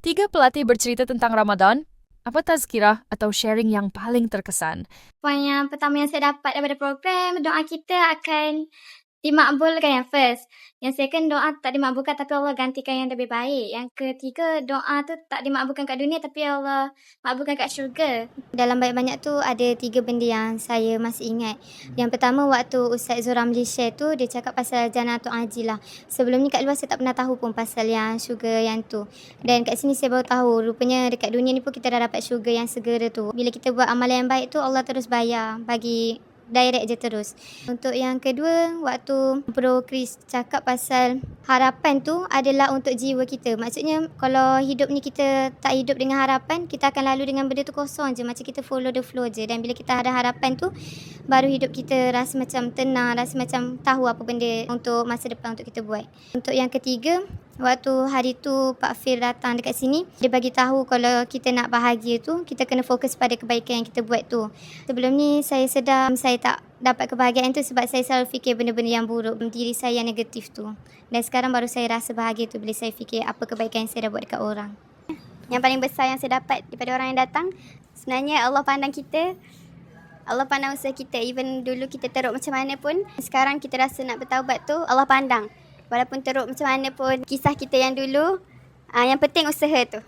Tiga pelatih bercerita tentang Ramadan. Apa tazkirah atau sharing yang paling terkesan? Poin yang pertama yang saya dapat daripada program, doa kita akan dimakbulkan yang first. Yang second, doa tak dimakbulkan tapi Allah gantikan yang lebih baik. Yang ketiga, doa tu tak dimakbulkan kat dunia tapi Allah makbulkan kat syurga. Dalam banyak-banyak tu ada 3 benda yang saya masih ingat. Yang pertama, waktu Ustaz Zuramli share tu, dia cakap pasal Jannatu Aji lah. Sebelum ni kat luar saya tak pernah tahu pun pasal yang syurga yang tu. Dan kat sini saya baru tahu, rupanya dekat dunia ni pun kita dah dapat syurga yang segera tu. Bila kita buat amalan yang baik tu, Allah terus bayar, bagi direct je terus. Untuk yang kedua, waktu Bro Chris cakap pasal harapan tu adalah untuk jiwa kita. Maksudnya kalau hidup ni kita tak hidup dengan harapan, kita akan lalu dengan benda tu kosong je. Macam kita follow the flow je. Dan bila kita ada harapan tu, baru hidup kita rasa macam tenang, rasa macam tahu apa benda untuk masa depan untuk kita buat. Untuk yang ketiga, waktu hari tu Pak Fir datang dekat sini, dia bagi tahu kalau kita nak bahagia tu, kita kena fokus pada kebaikan yang kita buat tu. Sebelum ni saya sedar saya tak dapat kebahagiaan tu sebab saya selalu fikir benda-benda yang buruk, diri saya yang negatif tu. Dan sekarang baru saya rasa bahagia tu bila saya fikir apa kebaikan yang saya dah buat dekat orang. Yang paling besar yang saya dapat daripada orang yang datang, sebenarnya Allah pandang kita, Allah pandang usaha kita. Even dulu kita teruk macam mana pun, sekarang kita rasa nak bertaubat tu, Allah pandang. Walaupun teruk macam mana pun kisah kita yang dulu, yang penting usaha tu.